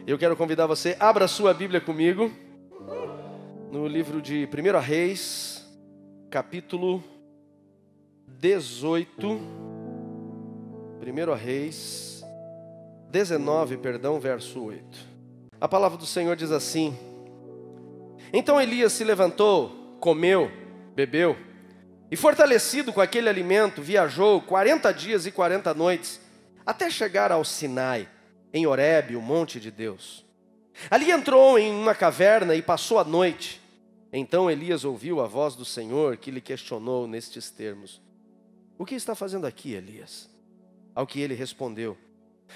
Eu quero convidar você, abra sua Bíblia comigo, no livro de 1 Reis, capítulo 18, 1 Reis 19, verso 8. A palavra do Senhor diz assim: Então Elias se levantou, comeu, bebeu, e fortalecido com aquele alimento, viajou 40 dias e 40 noites, até chegar ao Sinai, em Horebe, o monte de Deus. Ali entrou em uma caverna e passou a noite. Então Elias ouviu a voz do Senhor, que lhe questionou nestes termos: O que está fazendo aqui, Elias? Ao que ele respondeu: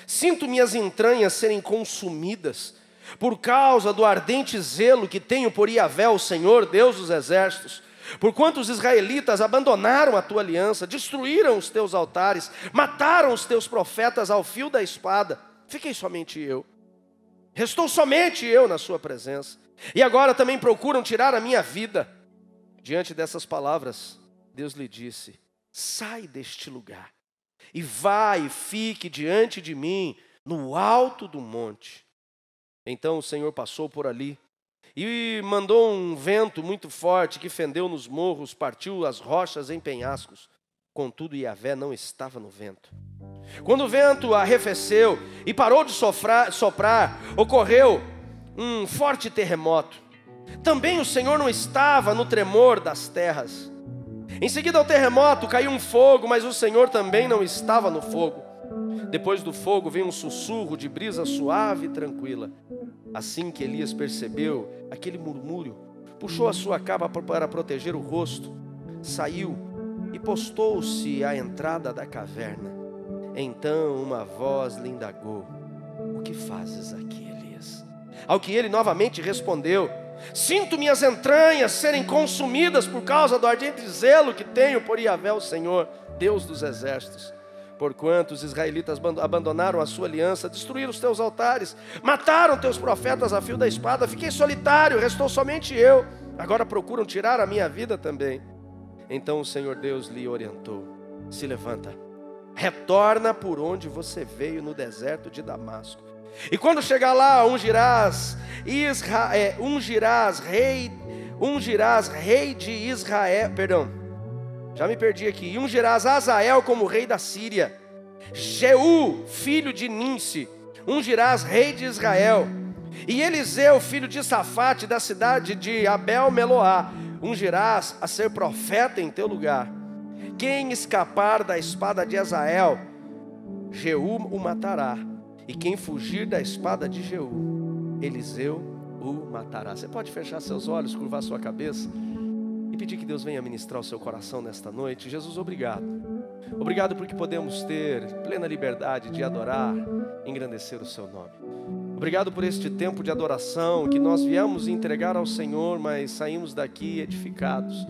Sinto minhas entranhas serem consumidas, por causa do ardente zelo que tenho por Yahvé, o Senhor, Deus dos exércitos. Porquanto os israelitas abandonaram a tua aliança, destruíram os teus altares, mataram os teus profetas ao fio da espada. Fiquei somente eu. Restou somente eu na sua presença. E agora também procuram tirar a minha vida. Diante dessas palavras, Deus lhe disse: Sai deste lugar e vá e fique diante de mim no alto do monte. Então o Senhor passou por ali e mandou um vento muito forte que fendeu nos morros, partiu as rochas em penhascos. Contudo, Yahvé não estava no vento. Quando o vento arrefeceu e parou de soprar, ocorreu um forte terremoto. Também o Senhor não estava no tremor das terras. Em seguida ao terremoto caiu um fogo, mas o Senhor também não estava no fogo. Depois do fogo veio um sussurro de brisa suave e tranquila. Assim que Elias percebeu aquele murmúrio, puxou a sua capa para proteger o rosto, saiu e postou-se à entrada da caverna. Então uma voz lhe indagou: O que fazes aqui, Elias? Ao que ele novamente respondeu: Sinto minhas entranhas serem consumidas por causa do ardente zelo que tenho por Yahvé, o Senhor, Deus dos exércitos. Porquanto os israelitas abandonaram a sua aliança, destruíram os teus altares, mataram teus profetas a fio da espada, fiquei solitário, restou somente eu. Agora procuram tirar a minha vida também. Então o Senhor Deus lhe orientou: Se levanta, retorna por onde você veio no deserto de Damasco. E quando chegar lá, ungirás rei de Israel, já me perdi aqui. E ungirás Azael como rei da Síria. Jeú, filho de Nimsi, ungirás rei de Israel. E Eliseu, filho de Safate, da cidade de Abel-Meloá, ungirás a ser profeta em teu lugar. Quem escapar da espada de Azael, Jeú o matará. E quem fugir da espada de Jeú, Eliseu o matará. Você pode fechar seus olhos, curvar sua cabeça e pedir que Deus venha ministrar o seu coração nesta noite. Jesus, obrigado. Obrigado porque podemos ter plena liberdade de adorar, engrandecer o seu nome. Obrigado por este tempo de adoração que nós viemos entregar ao Senhor, mas saímos daqui edificados.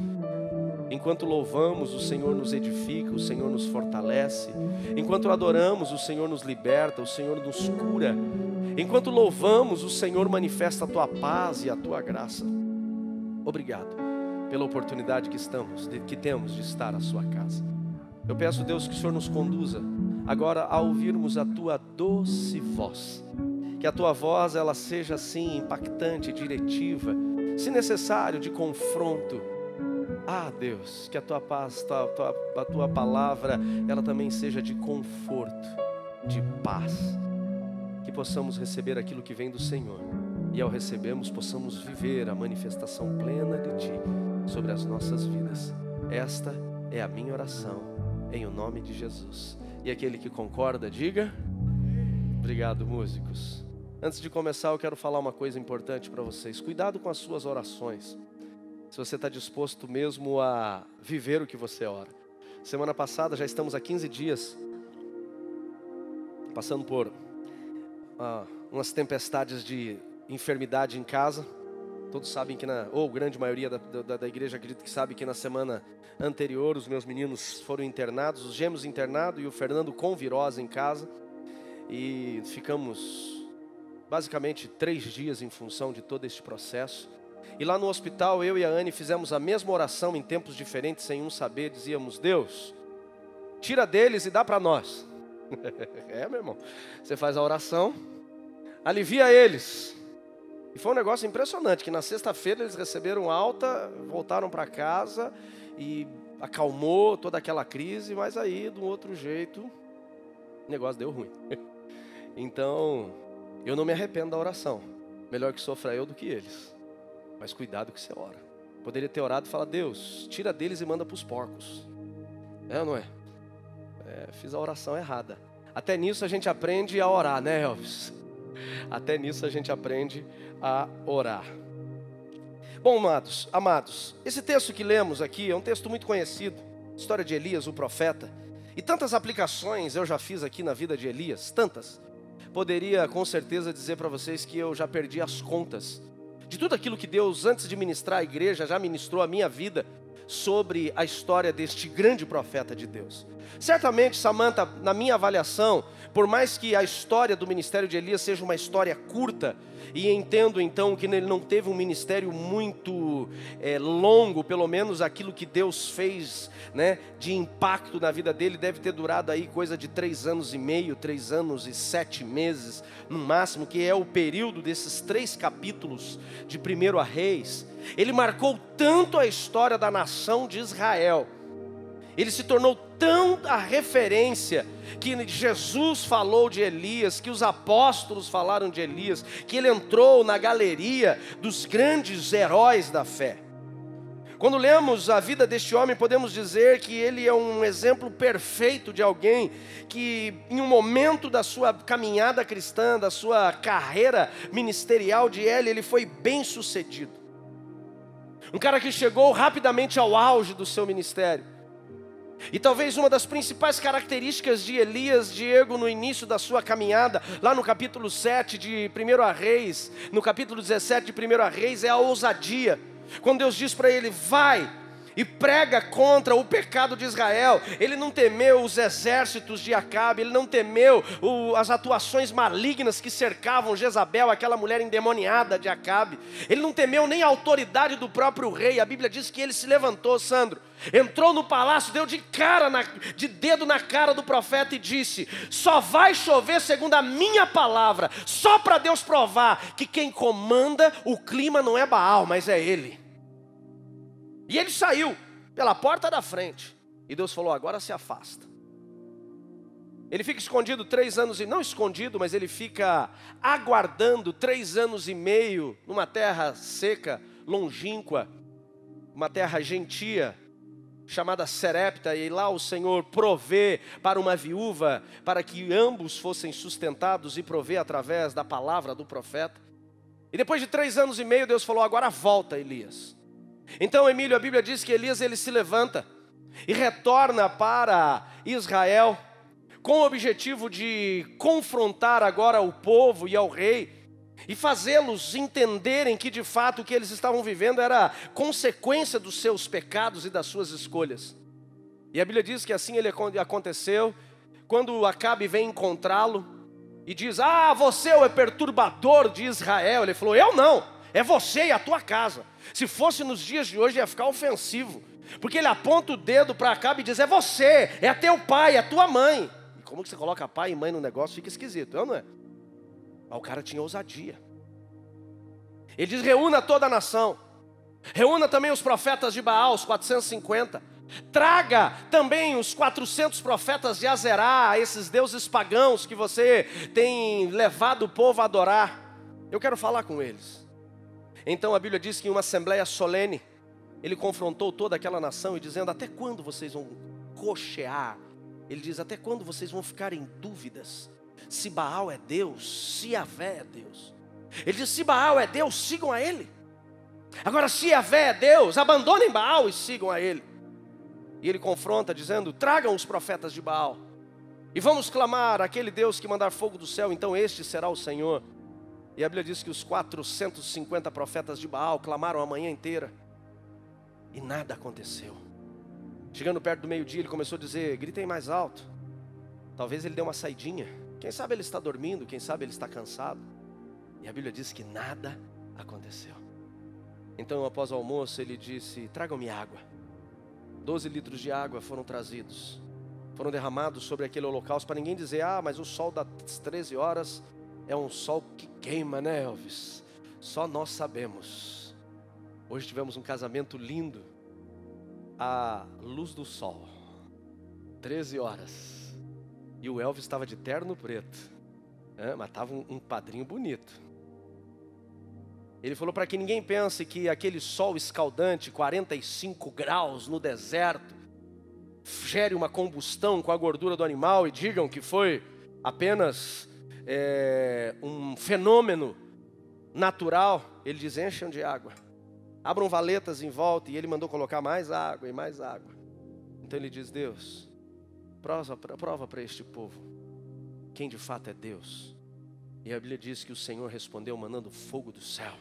Enquanto louvamos, o Senhor nos edifica, o Senhor nos fortalece. Enquanto adoramos, o Senhor nos liberta, o Senhor nos cura. Enquanto louvamos, o Senhor manifesta a tua paz e a tua graça. Obrigado pela oportunidade que temos de estar à sua casa. Eu peço, Deus, que o Senhor nos conduza agora a ouvirmos a tua doce voz. Que a tua voz ela seja assim impactante, diretiva, se necessário de confronto. Ah, Deus, que a tua paz, a tua palavra, ela também seja de conforto, de paz. Que possamos receber aquilo que vem do Senhor. E ao recebermos, possamos viver a manifestação plena de Ti sobre as nossas vidas. Esta é a minha oração, em o nome de Jesus. E aquele que concorda, diga: Obrigado, músicos. Antes de começar, eu quero falar uma coisa importante para vocês. Cuidado com as suas orações. Se você está disposto mesmo a viver o que você ora. Semana passada, já estamos há 15 dias passando por umas tempestades de enfermidade em casa. Todos sabem que ou grande maioria da igreja acredito que sabe que na semana anterior os meus meninos foram internados, os gêmeos internados e o Fernando com virose em casa. E ficamos basicamente 3 dias em função de todo este processo. E lá no hospital, eu e a Anne fizemos a mesma oração em tempos diferentes, sem um saber. Dizíamos: Deus, tira deles e dá para nós. Meu irmão, você faz a oração, alivia eles. E foi um negócio impressionante, que na sexta-feira eles receberam alta, voltaram para casa e acalmou toda aquela crise, mas aí, de um outro jeito, o negócio deu ruim. Então, eu não me arrependo da oração. Melhor que sofra eu do que eles. Mas cuidado que você ora. Poderia ter orado e falar, Deus, tira deles e manda para os porcos. É ou não é? Fiz a oração errada. Até nisso a gente aprende a orar, né, Elvis? Até nisso a gente aprende a orar. Bom, amados, esse texto que lemos aqui é um texto muito conhecido. História de Elias, o profeta. E tantas aplicações eu já fiz aqui na vida de Elias, tantas. Poderia com certeza dizer para vocês que eu já perdi as contas de tudo aquilo que Deus, antes de ministrar a igreja, já ministrou a minha vida sobre a história deste grande profeta de Deus. Certamente, Samantha, na minha avaliação, por mais que a história do ministério de Elias seja uma história curta, e entendo então que ele não teve um ministério muito longo, pelo menos aquilo que Deus fez, né, de impacto na vida dele, deve ter durado aí coisa de 3 anos e meio, 3 anos e 7 meses, no máximo, que é o período desses 3 capítulos de 1 Reis. Ele marcou tanto a história da nação de Israel, ele se tornou tão a referência, que Jesus falou de Elias, que os apóstolos falaram de Elias, que ele entrou na galeria dos grandes heróis da fé. Quando lemos a vida deste homem, podemos dizer que ele é um exemplo perfeito de alguém que, em um momento da sua caminhada cristã, da sua carreira ministerial de ele foi bem sucedido. Um cara que chegou rapidamente ao auge do seu ministério. E talvez uma das principais características de Elias, Diego, no início da sua caminhada, lá no capítulo 7 de 1 Reis, no capítulo 17 de 1 Reis, é a ousadia. Quando Deus diz para ele, vai e prega contra o pecado de Israel, ele não temeu os exércitos de Acabe, ele não temeu as atuações malignas que cercavam Jezabel, aquela mulher endemoniada de Acabe, ele não temeu nem a autoridade do próprio rei. A Bíblia diz que ele se levantou, Sandro, entrou no palácio, deu de dedo na cara do profeta e disse, só vai chover segundo a minha palavra, só para Deus provar que quem comanda o clima não é Baal, mas é ele. E ele saiu pela porta da frente. E Deus falou, agora se afasta. Ele fica escondido 3 anos, não escondido, mas ele fica aguardando 3 anos e meio, numa terra seca, longínqua, uma terra gentia, chamada Serepta. E lá o Senhor provê para uma viúva, para que ambos fossem sustentados, e provê através da palavra do profeta. E depois de 3 anos e meio, Deus falou, agora volta, Elias. Então, Emílio, a Bíblia diz que Elias ele se levanta e retorna para Israel com o objetivo de confrontar agora o povo e ao rei e fazê-los entenderem que de fato o que eles estavam vivendo era consequência dos seus pecados e das suas escolhas. E a Bíblia diz que assim ele aconteceu, quando Acabe vem encontrá-lo e diz, você é o perturbador de Israel. Ele falou, eu não, é você e a tua casa. Se fosse nos dias de hoje ia ficar ofensivo, porque ele aponta o dedo para Acabe e diz, é você, é teu pai, é tua mãe. E como que você coloca pai e mãe no negócio, fica esquisito, não é? Mas o cara tinha ousadia. Ele diz, reúna toda a nação, reúna também os profetas de Baal, os 450, traga também os 400 profetas de Azerá, esses deuses pagãos que você tem levado o povo a adorar. Eu quero falar com eles. Então a Bíblia diz que em uma assembleia solene, ele confrontou toda aquela nação e dizendo, até quando vocês vão cochear? Ele diz, até quando vocês vão ficar em dúvidas? Se Baal é Deus, se Yahvé é Deus. Ele diz, se Baal é Deus, sigam a ele. Agora se Yahvé é Deus, abandonem Baal e sigam a ele. E ele confronta dizendo, tragam os profetas de Baal e vamos clamar aquele Deus que mandar fogo do céu, então este será o Senhor. E a Bíblia diz que os 450 profetas de Baal clamaram a manhã inteira e nada aconteceu. Chegando perto do meio-dia, ele começou a dizer, gritem mais alto. Talvez ele deu uma saidinha. Quem sabe ele está dormindo, quem sabe ele está cansado. E a Bíblia diz que nada aconteceu. Então, após o almoço, ele disse, tragam-me água. 12 litros de água foram trazidos. Foram derramados sobre aquele holocausto, para ninguém dizer, mas o sol das 13 horas É um sol que queima, né, Elvis? Só nós sabemos. Hoje tivemos um casamento lindo, à luz do sol, 13 horas. E o Elvis estava de terno preto, mas estava um padrinho bonito. Ele falou para que ninguém pense que aquele sol escaldante, 45 graus no deserto, gere uma combustão com a gordura do animal e digam que foi apenas um fenômeno natural. Ele diz: encham de água, abram valetas em volta, e ele mandou colocar mais água e mais água. Então ele diz: Deus, prova para este povo quem de fato é Deus. E a Bíblia diz que o Senhor respondeu mandando fogo do céu.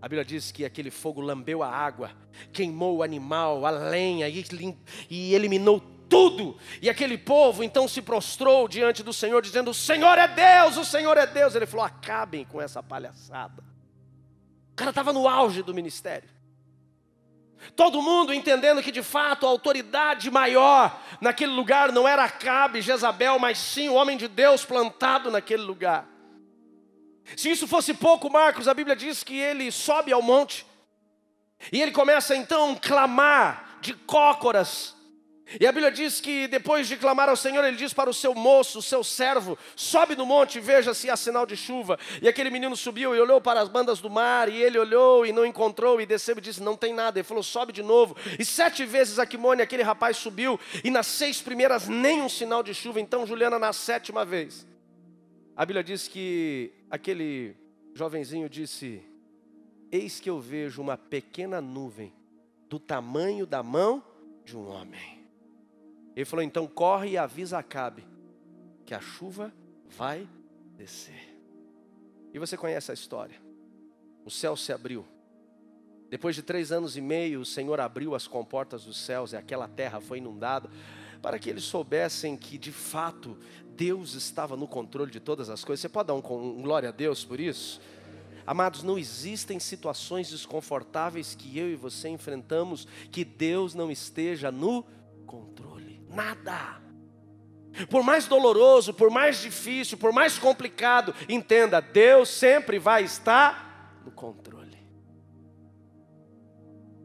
A Bíblia diz que aquele fogo lambeu a água, queimou o animal, a lenha e eliminou tudo. E aquele povo então se prostrou diante do Senhor, dizendo: o Senhor é Deus, o Senhor é Deus. Ele falou: acabem com essa palhaçada. O cara estava no auge do ministério. Todo mundo entendendo que de fato a autoridade maior naquele lugar não era Acabe, Jezabel, mas sim o homem de Deus plantado naquele lugar. Se isso fosse pouco, Marcos, a Bíblia diz que ele sobe ao monte e ele começa então a clamar de cócoras. E a Bíblia diz que depois de clamar ao Senhor, ele diz para o seu moço, o seu servo: sobe no monte e veja se há sinal de chuva. E aquele menino subiu e olhou para as bandas do mar, e ele olhou e não encontrou, e desceu e disse: não tem nada. Ele falou: sobe de novo. E 7 vezes Aquimone, aquele rapaz, subiu, e nas 6 primeiras nenhum sinal de chuva. Então Juliana, na 7ª vez, a Bíblia diz que aquele jovenzinho disse: eis que eu vejo uma pequena nuvem do tamanho da mão de um homem. Ele falou: então corre e avisa Acabe que a chuva vai descer. E você conhece a história. O céu se abriu. Depois de 3 anos e meio, o Senhor abriu as comportas dos céus e aquela terra foi inundada, para que eles soubessem que de fato Deus estava no controle de todas as coisas. Você pode dar um glória a Deus por isso? Amados, não existem situações desconfortáveis que eu e você enfrentamos que Deus não esteja no controle. Nada. Por mais doloroso, por mais difícil, por mais complicado, entenda, Deus sempre vai estar no controle.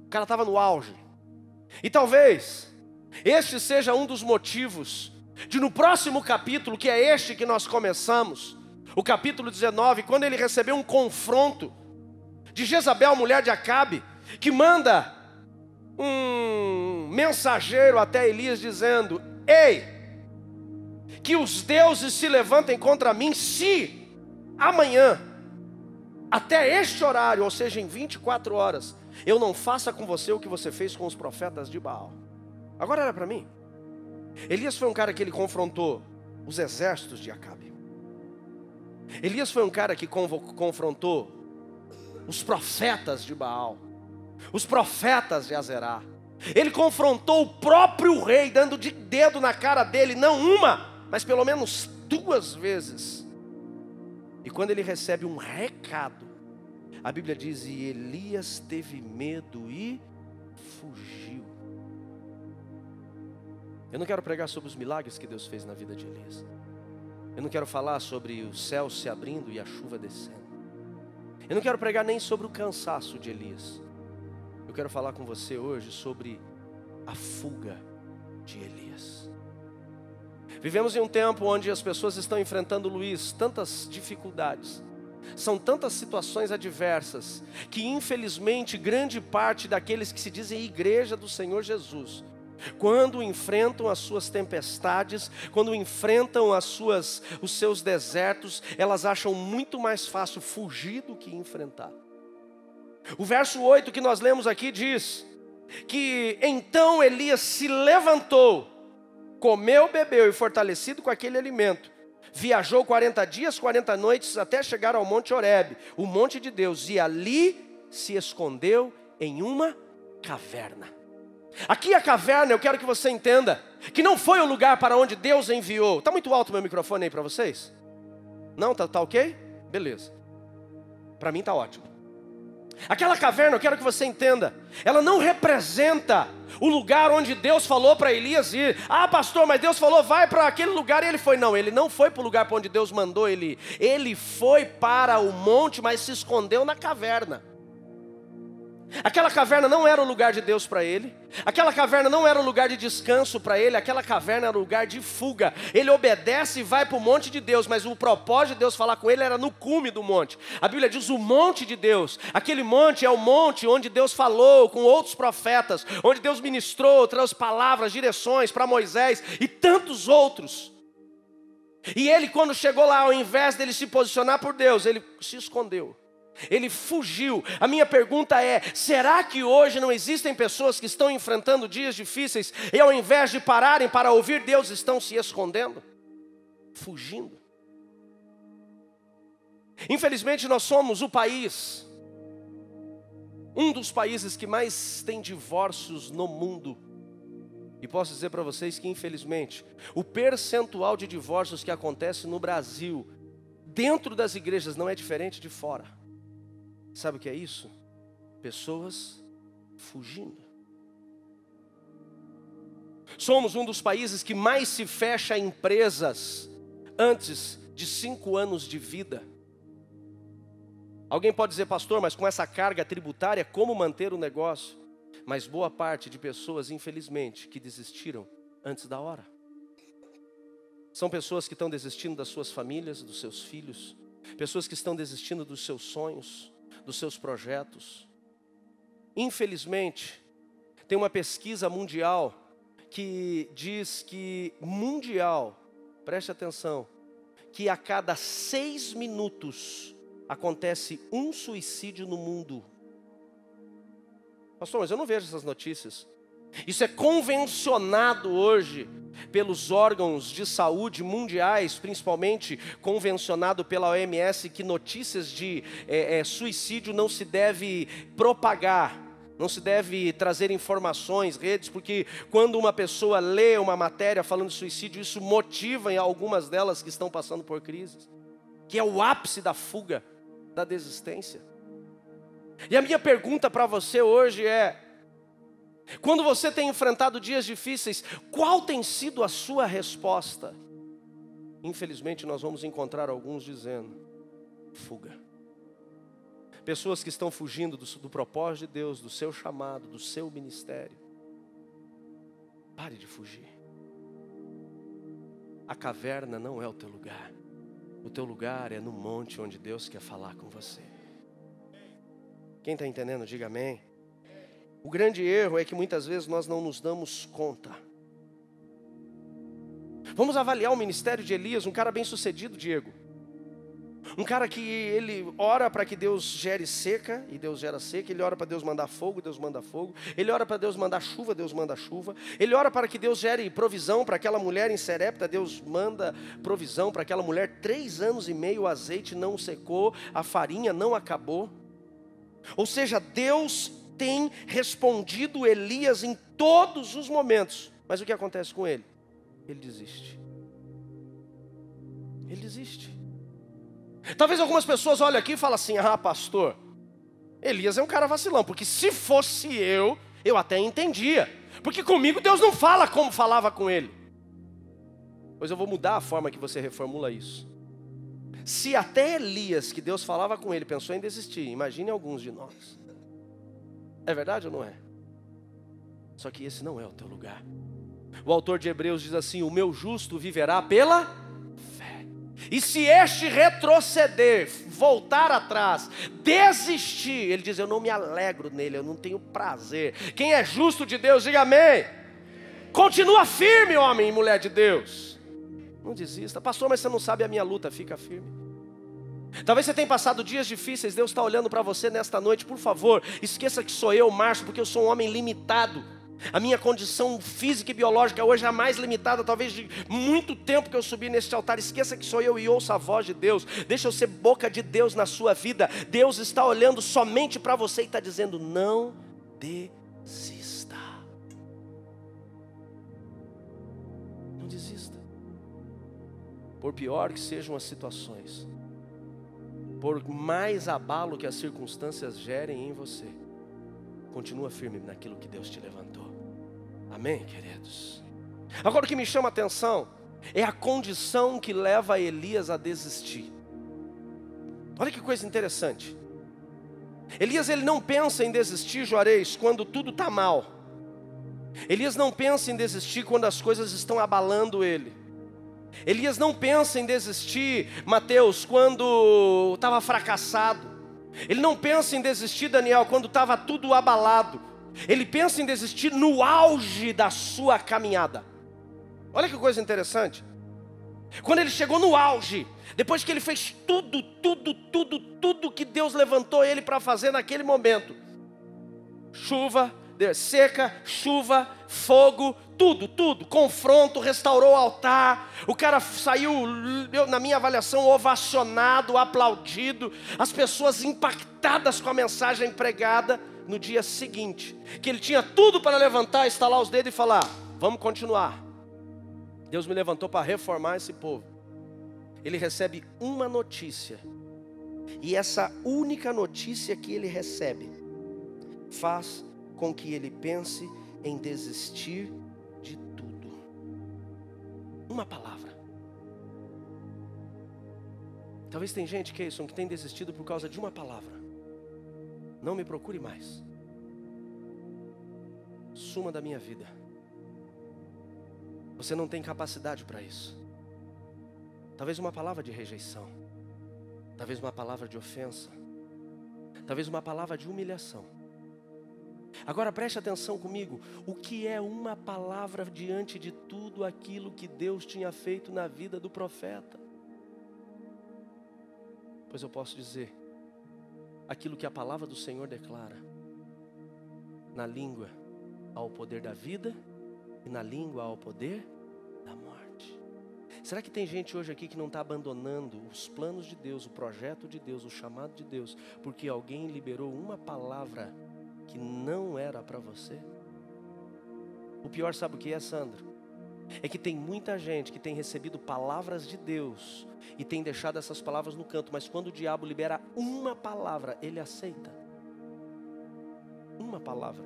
O cara estava no auge. E talvez este seja um dos motivos de no próximo capítulo, que é este que nós começamos, o capítulo 19, quando ele recebeu um confronto de Jezabel, mulher de Acabe, que manda um mensageiro até Elias dizendo: ei, que os deuses se levantem contra mim se amanhã, até este horário, ou seja, em 24 horas, eu não faça com você o que você fez com os profetas de Baal. Agora era para mim. Elias foi um cara que ele confrontou os exércitos de Acabe. Elias foi um cara que confrontou os profetas de Baal, os profetas de Azerá. Ele confrontou o próprio rei, dando de dedo na cara dele, não uma, mas pelo menos 2 vezes. E quando ele recebe um recado, a Bíblia diz: e Elias teve medo e fugiu. Eu não quero pregar sobre os milagres que Deus fez na vida de Elias. Eu não quero falar sobre o céu se abrindo e a chuva descendo. Eu não quero pregar nem sobre o cansaço de Elias. Eu quero falar com você hoje sobre a fuga de Elias. Vivemos em um tempo onde as pessoas estão enfrentando, Luiz, tantas dificuldades. São tantas situações adversas que infelizmente grande parte daqueles que se dizem igreja do Senhor Jesus, quando enfrentam as suas tempestades, quando enfrentam os seus desertos, elas acham muito mais fácil fugir do que enfrentar. O verso 8 que nós lemos aqui diz que então Elias se levantou, comeu, bebeu e fortalecido com aquele alimento, viajou 40 dias, 40 noites até chegar ao Monte Horebe, o monte de Deus, e ali se escondeu em uma caverna. Aqui a caverna, eu quero que você entenda que não foi o lugar para onde Deus enviou. Está muito alto o meu microfone aí para vocês? Não? Tá ok? Beleza. Para mim está ótimo. Aquela caverna, eu quero que você entenda, ela não representa o lugar onde Deus falou para Elias ir. Ah, pastor, mas Deus falou, vai para aquele lugar, e ele foi. Não, ele não foi para o lugar para onde Deus mandou ele ir. Ele foi para o monte, mas se escondeu na caverna. Aquela caverna não era o lugar de Deus para ele. Aquela caverna não era o lugar de descanso para ele. Aquela caverna era o lugar de fuga. Ele obedece e vai para o monte de Deus, mas o propósito de Deus falar com ele era no cume do monte. A Bíblia diz o monte de Deus. Aquele monte é o monte onde Deus falou com outros profetas, onde Deus ministrou, trouxe palavras, direções para Moisés e tantos outros. E ele, quando chegou lá, ao invés dele se posicionar por Deus, ele se escondeu. Ele fugiu. A minha pergunta é: será que hoje não existem pessoas que estão enfrentando dias difíceis e ao invés de pararem para ouvir Deus, estão se escondendo? Fugindo. Infelizmente nós somos o país, um dos países que mais tem divórcios no mundo. E posso dizer para vocês que infelizmente o percentual de divórcios que acontece no Brasil, dentro das igrejas, não é diferente de fora. Sabe o que é isso? Pessoas fugindo. Somos um dos países que mais se fecha empresas antes de 5 anos de vida. Alguém pode dizer, pastor, mas com essa carga tributária, como manter o negócio? Mas boa parte de pessoas, infelizmente, que desistiram antes da hora. São pessoas que estão desistindo das suas famílias, dos seus filhos. Pessoas que estão desistindo dos seus sonhos, dos seus projetos. Infelizmente, tem uma pesquisa mundial que diz que, preste atenção, que a cada 6 minutos acontece um suicídio no mundo. Pastor, mas eu não vejo essas notícias. Isso é convencionado hoje pelos órgãos de saúde mundiais, principalmente convencionado pela OMS, que notícias de suicídio não se deve propagar, não se deve trazer informações, redes, porque quando uma pessoa lê uma matéria falando de suicídio, isso motiva em algumas delas que estão passando por crises, que é o ápice da fuga, da desistência. E a minha pergunta para você hoje é: quando você tem enfrentado dias difíceis, qual tem sido a sua resposta? Infelizmente nós vamos encontrar alguns dizendo: fuga. Pessoas que estão fugindo do propósito de Deus, do seu chamado, do seu ministério. Pare de fugir. A caverna não é o teu lugar. O teu lugar é no monte onde Deus quer falar com você. Quem está entendendo, diga amém. O grande erro é que muitas vezes nós não nos damos conta. Vamos avaliar o ministério de Elias, um cara bem sucedido, Diego. Um cara que ele ora para que Deus gere seca, e Deus gera seca. Ele ora para Deus mandar fogo, Deus manda fogo. Ele ora para Deus mandar chuva, Deus manda chuva. Ele ora para que Deus gere provisão para aquela mulher em Serepta, Deus manda provisão para aquela mulher. 3 anos e meio o azeite não secou, a farinha não acabou. Ou seja, Deus tem respondido Elias em todos os momentos. Mas o que acontece com ele? Ele desiste. Ele desiste. Talvez algumas pessoas olhem aqui e falem assim: ah, pastor, Elias é um cara vacilão, porque se fosse eu até entendia, porque comigo Deus não fala como falava com ele. Pois eu vou mudar a forma que você reformula isso. Se até Elias, que Deus falava com ele, pensou em desistir, imagine alguns de nós. É verdade ou não é? Só que esse não é o teu lugar. O autor de Hebreus diz assim: o meu justo viverá pela fé. E se este retroceder, voltar atrás, desistir, ele diz: eu não me alegro nele, eu não tenho prazer. Quem é justo de Deus, diga amém. Continua firme, homem e mulher de Deus. Não desista. Pastor, mas você não sabe a minha luta. Fica firme. Talvez você tenha passado dias difíceis. Deus está olhando para você nesta noite. Por favor, esqueça que sou eu, Márcio, porque eu sou um homem limitado. A minha condição física e biológica hoje é a mais limitada, talvez de muito tempo que eu subi neste altar. Esqueça que sou eu e ouça a voz de Deus. Deixa eu ser boca de Deus na sua vida. Deus está olhando somente para você e está dizendo: não desista. Não desista. Por pior que sejam as situações, por mais abalo que as circunstâncias gerem em você, continua firme naquilo que Deus te levantou. Amém, queridos? Agora o que me chama a atenção é a condição que leva Elias a desistir. Olha que coisa interessante. Elias, ele não pensa em desistir, Juarez, quando tudo está mal. Elias não pensa em desistir quando as coisas estão abalando ele. Elias não pensa em desistir, Mateus, quando estava fracassado. Ele não pensa em desistir, Daniel, quando estava tudo abalado. Ele pensa em desistir no auge da sua caminhada. Olha que coisa interessante. Quando ele chegou no auge, depois que ele fez tudo que Deus levantou ele para fazer naquele momento. Chuva, seca, chuva, fogo, tudo, confronto, restaurou o altar, o cara saiu, na minha avaliação, ovacionado, aplaudido, as pessoas impactadas com a mensagem pregada. No dia seguinte, que ele tinha tudo para levantar, estalar os dedos e falar: vamos continuar. Deus me levantou para reformar esse povo. Ele recebe uma notícia, e essa única notícia que ele recebe faz com que ele pense em desistir de tudo. Uma palavra. Talvez tem gente, Keyson, que tem desistido por causa de uma palavra: não me procure mais, suma da minha vida. Você não tem capacidade para isso. Talvez uma palavra de rejeição, talvez uma palavra de ofensa, talvez uma palavra de humilhação. Agora preste atenção comigo. O que é uma palavra diante de tudo aquilo que Deus tinha feito na vida do profeta? Pois eu posso dizer, aquilo que a palavra do Senhor declara: na língua há o poder da vida, e na língua há o poder da morte. Será que tem gente hoje aqui que não está abandonando os planos de Deus, o projeto de Deus, o chamado de Deus, porque alguém liberou uma palavra que não era para você? O pior, sabe o que é, Sandro? É que tem muita gente que tem recebido palavras de Deus e tem deixado essas palavras no canto, mas quando o diabo libera uma palavra, ele aceita. Uma palavra.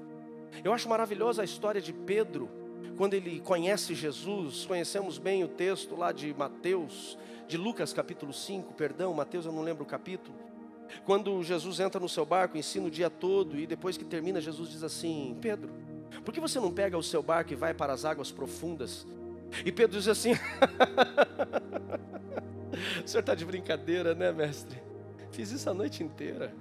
Eu acho maravilhosa a história de Pedro, quando ele conhece Jesus. Conhecemos bem o texto lá de Mateus, de Lucas capítulo 5, perdão, Mateus eu não lembro o capítulo. Quando Jesus entra no seu barco, ensina o dia todo, e depois que termina, Jesus diz assim: Pedro, por que você não pega o seu barco e vai para as águas profundas? E Pedro diz assim: o senhor está de brincadeira, né, mestre? Fiz isso a noite inteira.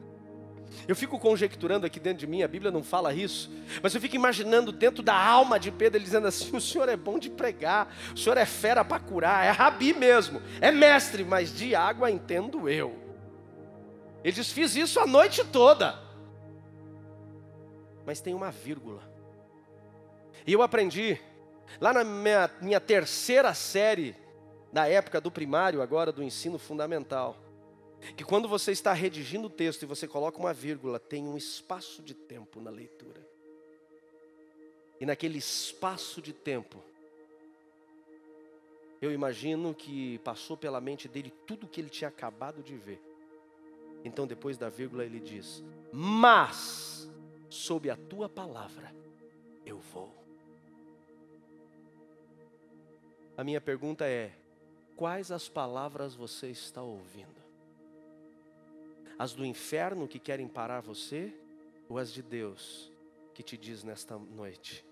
Eu fico conjecturando aqui dentro de mim, a Bíblia não fala isso, mas eu fico imaginando dentro da alma de Pedro, ele dizendo assim: o senhor é bom de pregar, o senhor é fera para curar, é rabi mesmo, é mestre, mas de água entendo eu. Ele diz: fiz isso a noite toda. Mas tem uma vírgula. E eu aprendi, lá na minha terceira série, na época do primário, agora do ensino fundamental, que quando você está redigindo o texto e você coloca uma vírgula, tem um espaço de tempo na leitura. E naquele espaço de tempo, eu imagino que passou pela mente dele tudo que ele tinha acabado de ver. Então depois da vírgula ele diz: mas sob a tua palavra eu vou. A minha pergunta é: quais as palavras você está ouvindo? As do inferno que querem parar você, ou as de Deus que te diz nesta noite: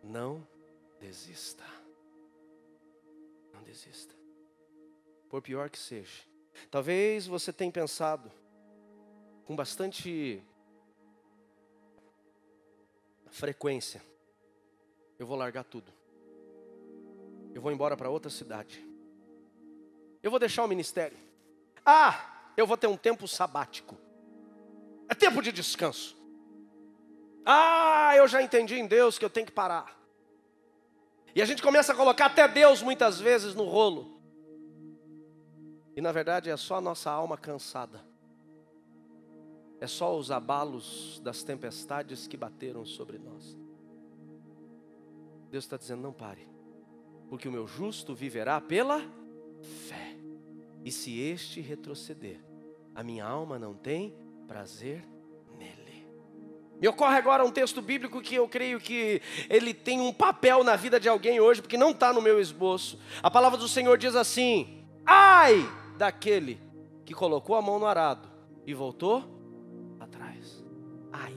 não desista. Não desista. Por pior que seja. Talvez você tenha pensado com bastante frequência: eu vou largar tudo. Eu vou embora para outra cidade. Eu vou deixar o ministério. Eu vou ter um tempo sabático. É tempo de descanso. Eu já entendi em Deus que eu tenho que parar. E a gente começa a colocar até Deus muitas vezes no rolo. E na verdade é só a nossa alma cansada. É só os abalos das tempestades que bateram sobre nós. Deus está dizendo: não pare, porque o meu justo viverá pela fé. E se este retroceder, a minha alma não tem prazer nele. Me ocorre agora um texto bíblico que eu creio que ele tem um papel na vida de alguém hoje, porque não está no meu esboço. A palavra do Senhor diz assim: ai daquele que colocou a mão no arado e voltou atrás. Ai.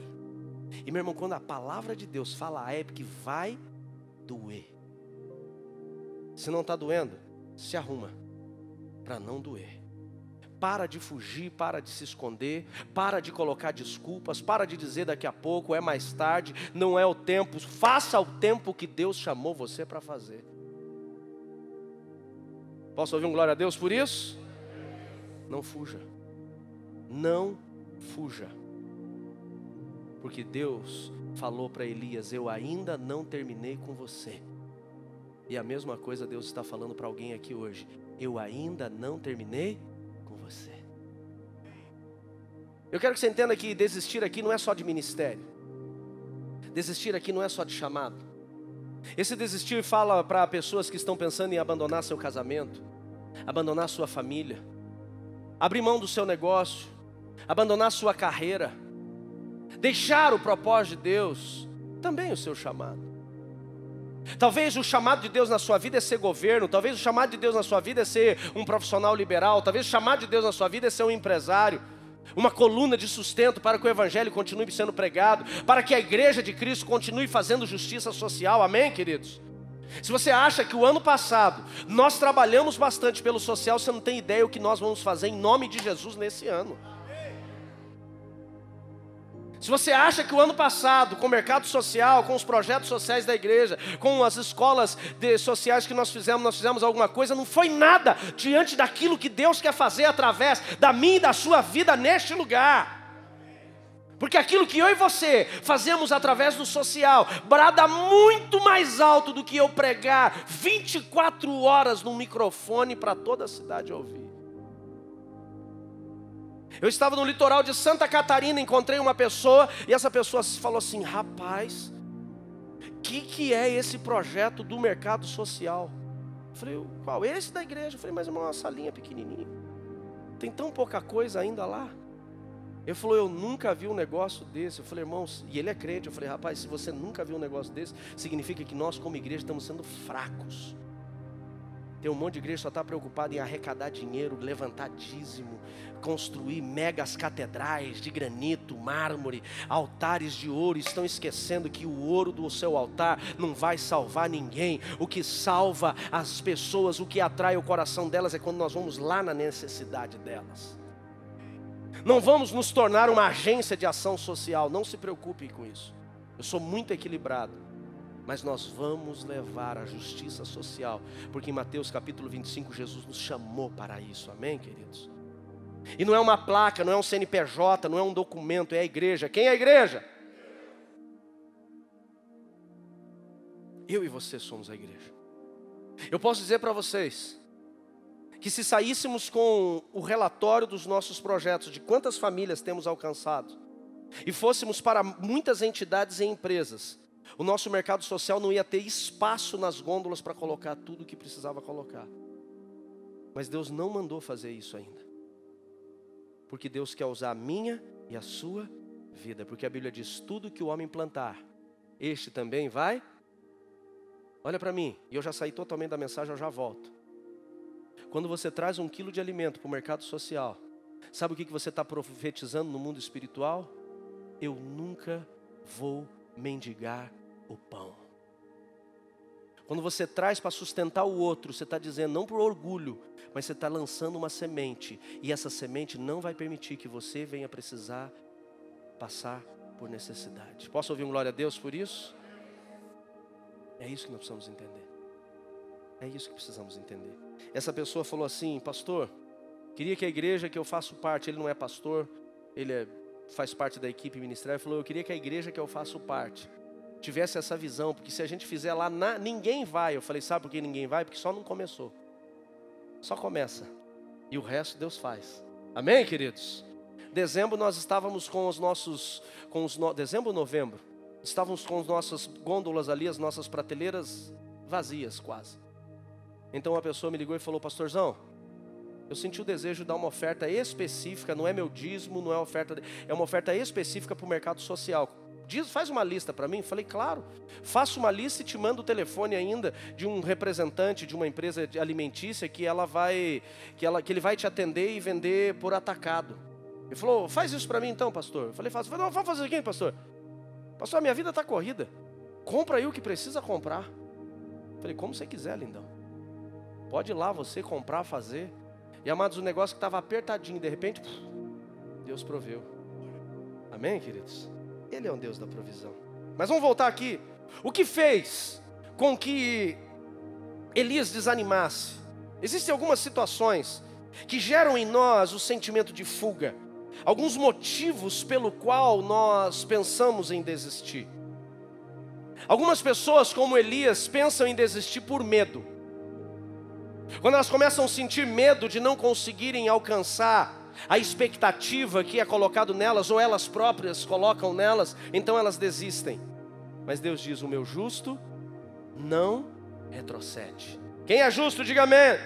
E meu irmão, quando a palavra de Deus fala ai, é porque vai doer. Se não está doendo, se arruma para não doer. Para de fugir, para de se esconder, para de colocar desculpas, para de dizer daqui a pouco, é mais tarde, não é o tempo. Faça o tempo que Deus chamou você para fazer. Posso ouvir um glória a Deus por isso? Não fuja. Não fuja. Porque Deus falou para Elias: eu ainda não terminei com você. E a mesma coisa Deus está falando para alguém aqui hoje: eu ainda não terminei com você. Eu quero que você entenda que desistir aqui não é só de ministério. Desistir aqui não é só de chamado. Esse desistir fala para pessoas que estão pensando em abandonar seu casamento, abandonar sua família, abrir mão do seu negócio, abandonar sua carreira, deixar o propósito de Deus, também o seu chamado. Talvez o chamado de Deus na sua vida é ser governo, talvez o chamado de Deus na sua vida é ser um profissional liberal, talvez o chamado de Deus na sua vida é ser um empresário, uma coluna de sustento para que o evangelho continue sendo pregado, para que a igreja de Cristo continue fazendo justiça social, amém, queridos? Se você acha que o ano passado nós trabalhamos bastante pelo social, você não tem ideia o que nós vamos fazer em nome de Jesus nesse ano. Se você acha que o ano passado, com o mercado social, com os projetos sociais da igreja, com as escolas sociais que nós fizemos alguma coisa, não foi nada diante daquilo que Deus quer fazer através da minha e da sua vida neste lugar. Porque aquilo que eu e você fazemos através do social brada muito mais alto do que eu pregar 24 horas num microfone para toda a cidade ouvir. Eu estava no litoral de Santa Catarina, encontrei uma pessoa e essa pessoa falou assim: rapaz, que é esse projeto do mercado social? Eu falei: qual? Esse da igreja. Eu falei: mas é uma salinha pequenininha, tem tão pouca coisa ainda lá. Ele falou: eu nunca vi um negócio desse. Eu falei: irmãos, e ele é crente. Eu falei: rapaz, se você nunca viu um negócio desse, significa que nós como igreja estamos sendo fracos. Tem um monte de igreja que só está preocupada em arrecadar dinheiro, levantar dízimo, construir megas catedrais de granito, mármore, altares de ouro. Estão esquecendo que o ouro do seu altar não vai salvar ninguém. O que salva as pessoas, o que atrai o coração delas é quando nós vamos lá na necessidade delas. Não vamos nos tornar uma agência de ação social, não se preocupe com isso. Eu sou muito equilibrado. Mas nós vamos levar a justiça social, porque em Mateus capítulo 25, Jesus nos chamou para isso, amém, queridos? E não é uma placa, não é um CNPJ, não é um documento, é a igreja. Quem é a igreja? Eu e você somos a igreja. Eu posso dizer para vocês, que se saíssemos com o relatório dos nossos projetos, de quantas famílias temos alcançado, e fôssemos para muitas entidades e empresas, o nosso mercado social não ia ter espaço nas gôndolas para colocar tudo o que precisava colocar. Mas Deus não mandou fazer isso ainda. Porque Deus quer usar a minha e a sua vida. Porque a Bíblia diz: tudo que o homem plantar, este também vai. Olha para mim, e eu já saí totalmente da mensagem, eu já volto. Quando você traz 1 quilo de alimento para o mercado social, sabe o que você está profetizando no mundo espiritual? Eu nunca vou mendigar o pão. Quando você traz para sustentar o outro, você está dizendo não por orgulho, mas você está lançando uma semente, e essa semente não vai permitir que você venha precisar passar por necessidade. Posso ouvir um glória a Deus por isso? É isso que nós precisamos entender. É isso que precisamos entender. Essa pessoa falou assim: pastor, queria que a igreja que eu faço parte, ele não é pastor, ele faz parte da equipe ministerial, ele falou: eu queria que a igreja que eu faço parte tivesse essa visão, porque se a gente fizer lá, ninguém vai. Eu falei: sabe por que ninguém vai? Porque só não começou. Só começa. E o resto Deus faz. Amém, queridos? Dezembro nós estávamos com os nossos, dezembro ou novembro? Estávamos com as nossas gôndolas ali, as nossas prateleiras vazias quase. Então uma pessoa me ligou e falou: pastorzão, Eu senti o desejo de dar uma oferta específica, não é meu dízimo, não é oferta, é uma oferta específica para o mercado social. Faz uma lista para mim. Falei, claro, faço uma lista e te mando o telefone ainda de um representante de uma empresa alimentícia que ele vai te atender e vender por atacado. Ele falou, faz isso para mim então, pastor. Eu falei, faço. Não, vamos fazer aqui, pastor. Pastor, a minha vida está corrida. Compra aí o que precisa comprar. Eu falei, como você quiser, lindão. Pode ir lá você comprar, fazer. E amados, o negócio que estava apertadinho, de repente, Deus proveu. Amém, queridos? Ele é um Deus da provisão. Mas vamos voltar aqui. O que fez com que Elias desanimasse? Existem algumas situações que geram em nós o sentimento de fuga. Alguns motivos pelo qual nós pensamos em desistir. Algumas pessoas, como Elias, pensam em desistir por medo. Quando elas começam a sentir medo de não conseguirem alcançar a expectativa que é colocado nelas, ou elas próprias colocam nelas, então elas desistem. Mas Deus diz, o meu justo não retrocede. Quem é justo, diga amém.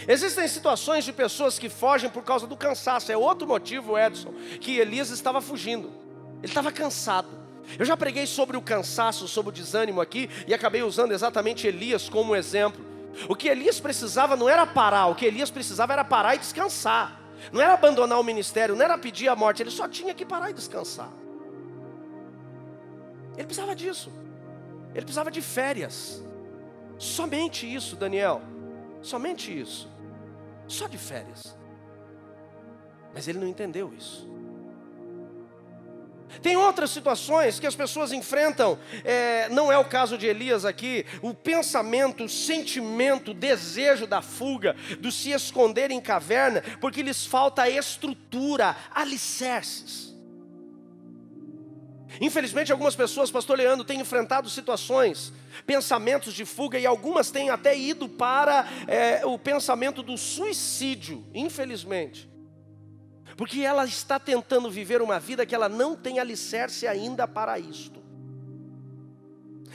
Existem situações de pessoas que fogem por causa do cansaço. É outro motivo, Edson, que Elias estava fugindo. Ele estava cansado. Eu já preguei sobre o cansaço, sobre o desânimo aqui, e acabei usando exatamente Elias como exemplo. O que Elias precisava não era parar, o que Elias precisava era parar e descansar. Não era abandonar o ministério, não era pedir a morte, ele só tinha que parar e descansar. Ele precisava disso. Ele precisava de férias. Somente isso, Daniel. Somente isso. Só de férias. Mas ele não entendeu isso. Tem outras situações que as pessoas enfrentam, não é o caso de Elias aqui, o pensamento, o sentimento, o desejo da fuga, do se esconder em caverna, porque lhes falta estrutura, alicerces. Infelizmente algumas pessoas, pastor Leandro, têm enfrentado situações, pensamentos de fuga, e algumas têm até ido para o pensamento do suicídio, infelizmente. Porque ela está tentando viver uma vida que ela não tem alicerce ainda para isto.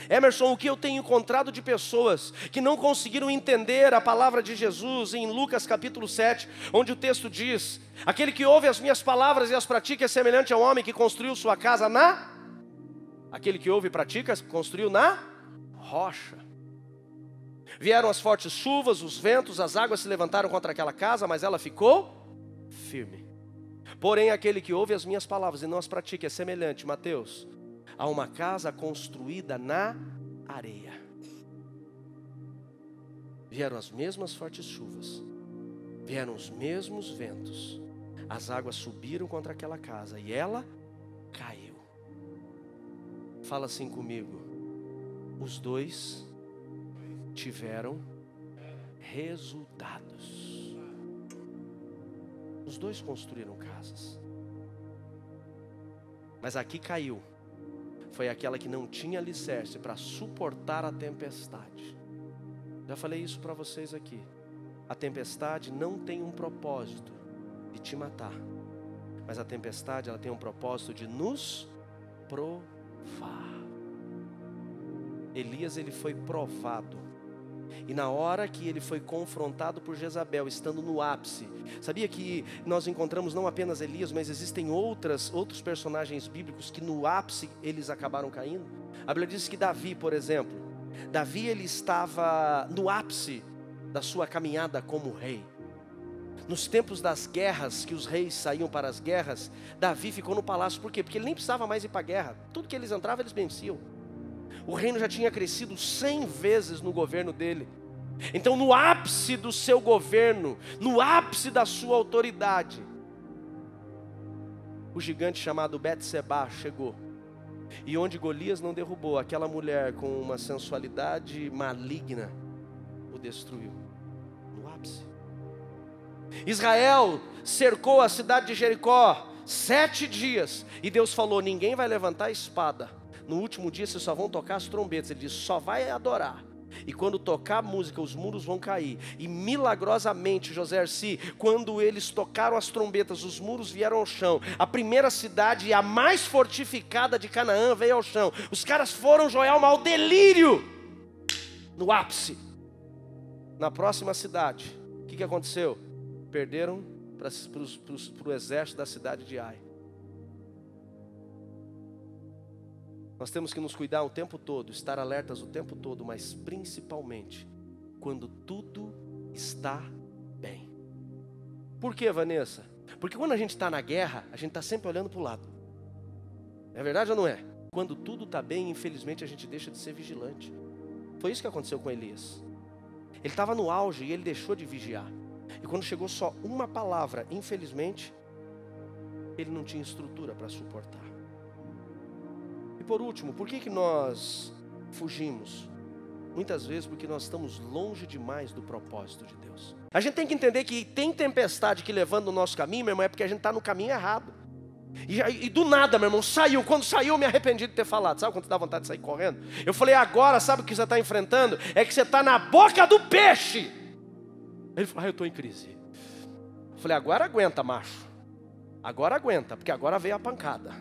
Emerson, o que eu tenho encontrado de pessoas que não conseguiram entender a palavra de Jesus em Lucas capítulo 7, onde o texto diz, aquele que ouve as minhas palavras e as pratica é semelhante ao homem que construiu sua casa aquele que ouve e pratica, construiu na rocha. Vieram as fortes chuvas, os ventos, as águas se levantaram contra aquela casa, mas ela ficou firme. Porém, aquele que ouve as minhas palavras e não as pratica é semelhante, Mateus, a uma casa construída na areia. Vieram as mesmas fortes chuvas, vieram os mesmos ventos, as águas subiram contra aquela casa e ela caiu. Fala assim comigo, os dois tiveram resultados. Os dois construíram casas. Mas aqui caiu. Foi aquela que não tinha alicerce para suportar a tempestade. Já falei isso para vocês aqui. A tempestade não tem um propósito de te matar. Mas a tempestade, ela tem um propósito de nos provar. Elias, ele foi provado. E na hora que ele foi confrontado por Jezabel, estando no ápice, sabia que nós encontramos não apenas Elias, mas existem outros personagens bíblicos que no ápice eles acabaram caindo? A Bíblia diz que Davi, por exemplo, Davi ele estava no ápice da sua caminhada como rei. Nos tempos das guerras, que os reis saíam para as guerras, Davi ficou no palácio. Por quê? Porque ele nem precisava mais ir para a guerra. Tudo que eles entravam, eles venciam. O reino já tinha crescido 100 vezes no governo dele. Então no ápice do seu governo, no ápice da sua autoridade, o gigante chamado Betseba chegou. E onde Golias não derrubou, aquela mulher com uma sensualidade maligna o destruiu. No ápice. Israel cercou a cidade de Jericó 7 dias. E Deus falou, ninguém vai levantar a espada. No último dia vocês só vão tocar as trombetas. Ele disse, só vai adorar. E quando tocar a música, os muros vão cair. E milagrosamente, José Arci, quando eles tocaram as trombetas, os muros vieram ao chão. A primeira cidade, a mais fortificada de Canaã, veio ao chão. Os caras foram, Joelma, ao delírio. No ápice. Na próxima cidade, o que aconteceu? perderam para o exército da cidade de Ai. Nós temos que nos cuidar o tempo todo, estar alertas o tempo todo, mas principalmente quando tudo está bem. Por quê, Vanessa? Porque quando a gente está na guerra, a gente está sempre olhando para o lado. É verdade ou não é? Quando tudo está bem, infelizmente a gente deixa de ser vigilante. Foi isso que aconteceu com Elias. Ele estava no auge e ele deixou de vigiar. E quando chegou só uma palavra, infelizmente, ele não tinha estrutura para suportar. E por último, por que nós fugimos? Muitas vezes porque nós estamos longe demais do propósito de Deus. A gente tem que entender que tem tempestade que levando o nosso caminho, meu irmão, é porque a gente está no caminho errado. E do nada, meu irmão, saiu. Quando saiu, eu me arrependi de ter falado. Sabe quando dá vontade de sair correndo? Eu falei, agora, sabe o que você está enfrentando? É que você está na boca do peixe. Ele falou, eu estou em crise. Eu falei, agora aguenta, macho. Agora aguenta, porque agora veio a pancada.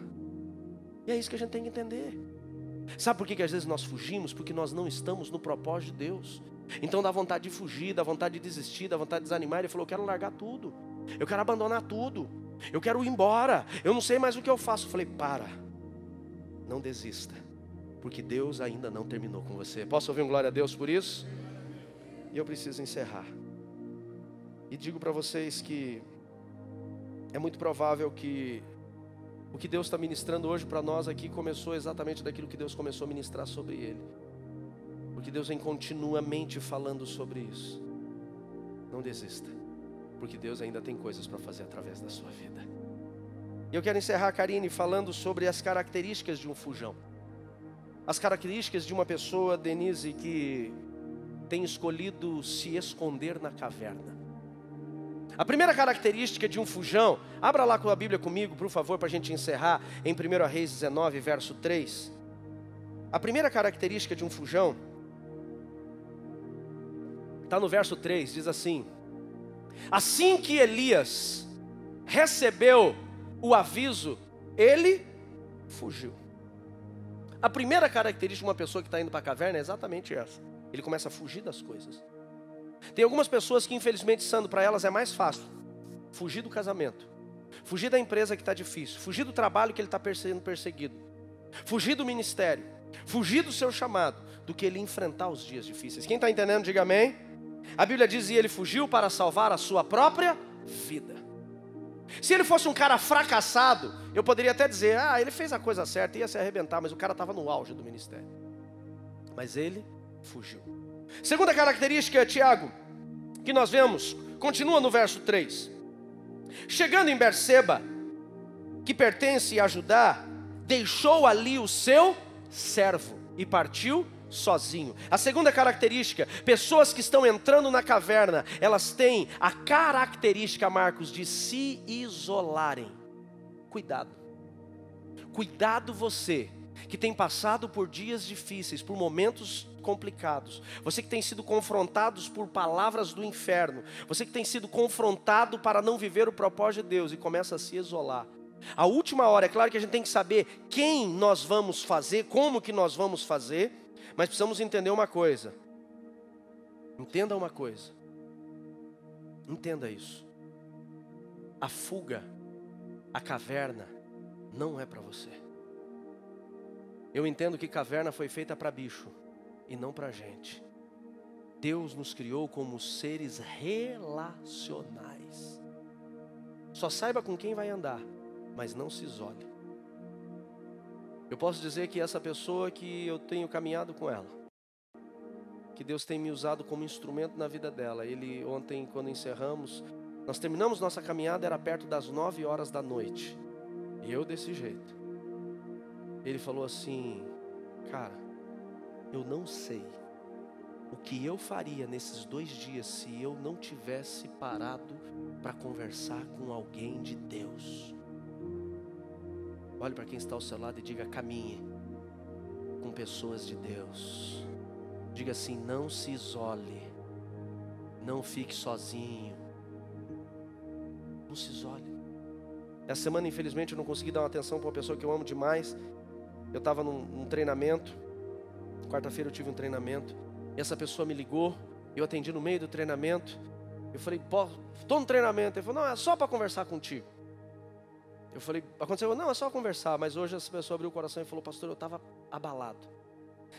E é isso que a gente tem que entender. Sabe por que às vezes nós fugimos? Porque nós não estamos no propósito de Deus. Então dá vontade de fugir, dá vontade de desistir, dá vontade de desanimar. Ele falou, eu quero largar tudo. Eu quero abandonar tudo. Eu quero ir embora. Eu não sei mais o que eu faço. Eu falei, para. Não desista. Porque Deus ainda não terminou com você. Posso ouvir um glória a Deus por isso? E eu preciso encerrar. E digo para vocês que é muito provável que o que Deus está ministrando hoje para nós aqui começou exatamente daquilo que Deus começou a ministrar sobre ele. Porque Deus vem continuamente falando sobre isso. Não desista. Porque Deus ainda tem coisas para fazer através da sua vida. E eu quero encerrar, Karine, falando sobre as características de um fujão. As características de uma pessoa, Denise, que tem escolhido se esconder na caverna. A primeira característica de um fujão, abra lá com a Bíblia comigo, por favor, para a gente encerrar, em 1 Reis 19, verso 3. A primeira característica de um fujão, está no verso 3, diz assim: assim que Elias recebeu o aviso, ele fugiu. A primeira característica de uma pessoa que está indo para a caverna é exatamente essa. Ele começa a fugir das coisas. Tem algumas pessoas que infelizmente, sendo para elas é mais fácil fugir do casamento, fugir da empresa que está difícil, fugir do trabalho que ele está sendo perseguido, fugir do ministério, fugir do seu chamado, do que ele enfrentar os dias difíceis. Quem está entendendo, diga amém. A Bíblia diz, e ele fugiu para salvar a sua própria vida. Se ele fosse um cara fracassado, eu poderia até dizer, ele fez a coisa certa, ia se arrebentar, mas o cara estava no auge do ministério. Mas ele fugiu. Segunda característica, Tiago, que nós vemos, continua no verso 3. Chegando em Berseba, que pertence a Judá, deixou ali o seu servo e partiu sozinho. A segunda característica, pessoas que estão entrando na caverna, elas têm a característica, Marcos, de se isolarem. Cuidado. Cuidado você, que tem passado por dias difíceis, por momentos complicados. Você que tem sido confrontado por palavras do inferno. Você que tem sido confrontado para não viver o propósito de Deus e começa a se isolar. A última hora, é claro que a gente tem que saber quem nós vamos fazer, como que nós vamos fazer, mas precisamos entender uma coisa. Entenda uma coisa. Entenda isso. A fuga, a caverna, não é para você. Eu entendo que caverna foi feita para bicho e não para gente. Deus nos criou como seres relacionais. Só saiba com quem vai andar, mas não se isole. Eu posso dizer que essa pessoa que eu tenho caminhado com ela, que Deus tem me usado como instrumento na vida dela. Ele ontem, quando encerramos, nós terminamos nossa caminhada, era perto das 9 horas da noite. E eu desse jeito. Ele falou assim, cara, eu não sei o que eu faria nesses 2 dias se eu não tivesse parado para conversar com alguém de Deus. Olhe para quem está ao seu lado e diga, caminhe com pessoas de Deus. Diga assim, não se isole, não fique sozinho, não se isole. Essa semana, infelizmente, eu não consegui dar uma atenção para uma pessoa que eu amo demais. Eu estava num treinamento, quarta-feira eu tive um treinamento, e essa pessoa me ligou, eu atendi no meio do treinamento, Eu falei, estou no treinamento. Ele falou, não, é só para conversar contigo. Eu falei, aconteceu? Não, é só conversar. Mas hoje essa pessoa abriu o coração e falou, pastor, eu estava abalado.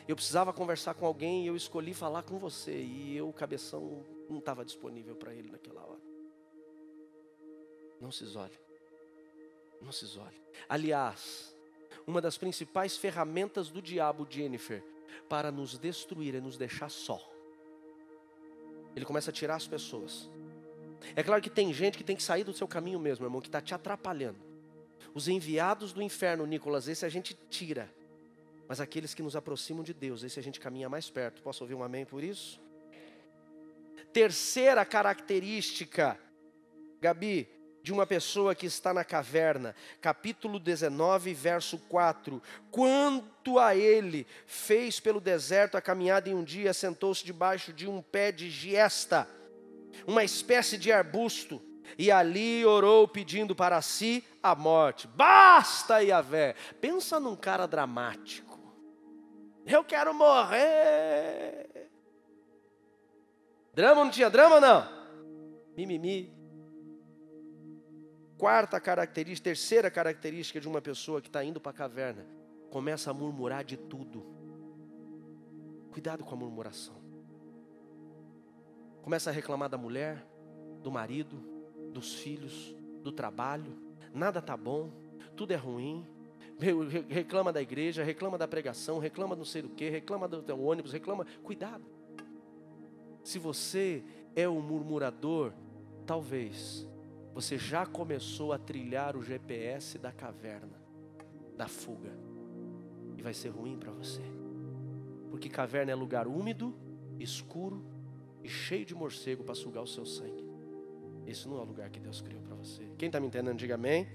Eu precisava conversar com alguém e eu escolhi falar com você. E eu, cabeção, não estava disponível para ele naquela hora. Não se isole. Não se isole. Aliás, uma das principais ferramentas do diabo, Jennifer, para nos destruir é nos deixar só. Ele começa a tirar as pessoas. É claro que tem gente que tem que sair do seu caminho mesmo, irmão, que está te atrapalhando. Os enviados do inferno, Nicolas, esse a gente tira. Mas aqueles que nos aproximam de Deus, esse a gente caminha mais perto. Posso ouvir um amém por isso? Terceira característica, Gabi, de uma pessoa que está na caverna, capítulo 19, verso 4. Quanto a ele, fez pelo deserto a caminhada em um dia, sentou-se debaixo de um pé de giesta, uma espécie de arbusto, e ali orou pedindo para si a morte. Basta, Yahvé! Pensa num cara dramático. Eu quero morrer. Drama, não tinha drama, não? Mimimi. Terceira característica de uma pessoa que está indo para a caverna, começa a murmurar de tudo. Cuidado com a murmuração. Começa a reclamar da mulher, do marido, dos filhos, do trabalho. Nada está bom, tudo é ruim. Reclama da igreja, reclama da pregação, reclama não sei do que, reclama do teu ônibus, reclama. Cuidado. Se você é um murmurador, talvez você já começou a trilhar o GPS da caverna, da fuga. E vai ser ruim para você. Porque caverna é lugar úmido, escuro e cheio de morcego para sugar o seu sangue. Esse não é o lugar que Deus criou para você. Quem está me entendendo, diga amém.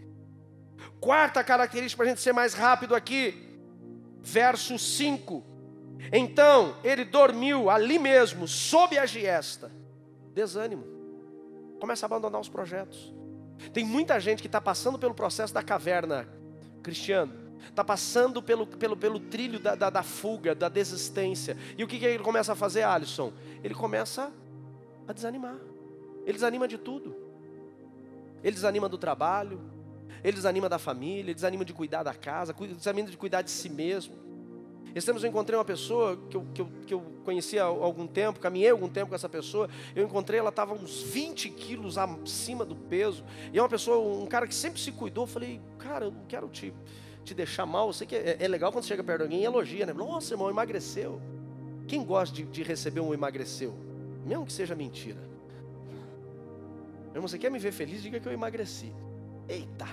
Quarta característica para a gente ser mais rápido aqui. Verso 5. Então ele dormiu ali mesmo, sob a giesta. Desânimo. Começa a abandonar os projetos. Tem muita gente que está passando pelo processo da caverna, Cristiano. Está passando pelo trilho da fuga, da desistência. E o que ele começa a fazer, Alisson? Ele começa a desanimar. Ele desanima de tudo. Ele desanima do trabalho. Ele desanima da família. Ele desanima de cuidar da casa. Desanima de cuidar de si mesmo. Esses tempos eu encontrei uma pessoa que eu conhecia há algum tempo, caminhei algum tempo com essa pessoa. Eu encontrei, ela estava uns 20 quilos acima do peso. E é uma pessoa, um cara que sempre se cuidou. Eu falei, cara, eu não quero te deixar mal. Eu sei que é legal quando chega perto de alguém e elogia, né? Nossa, irmão, emagreceu. Quem gosta de receber um emagreceu? Mesmo que seja mentira. Irmão, você quer me ver feliz? Diga que eu emagreci. Eita.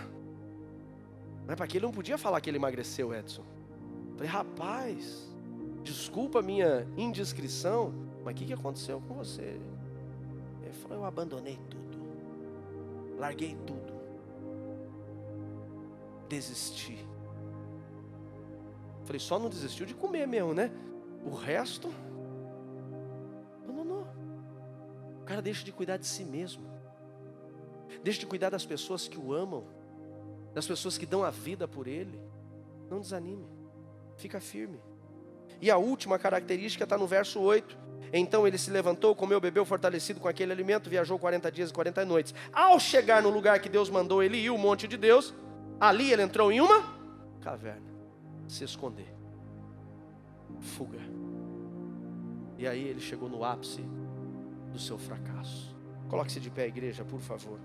Mas para que ele não podia falar que ele emagreceu, Edson. Falei, rapaz, desculpa a minha indiscrição, mas o que aconteceu com você? Ele falou, eu abandonei tudo, larguei tudo, desisti. Falei, só não desistiu de comer mesmo, né? O resto, abandonou. O cara deixa de cuidar de si mesmo, deixa de cuidar das pessoas que o amam, das pessoas que dão a vida por ele. Não desanime. Fica firme. E a última característica está no verso 8. Então ele se levantou, comeu, bebeu, fortalecido com aquele alimento, viajou 40 dias e 40 noites. Ao chegar no lugar que Deus mandou ele ir, o monte de Deus, ali ele entrou em uma caverna. Se esconder. Fuga. E aí ele chegou no ápice do seu fracasso. Coloque-se de pé, igreja, por favor.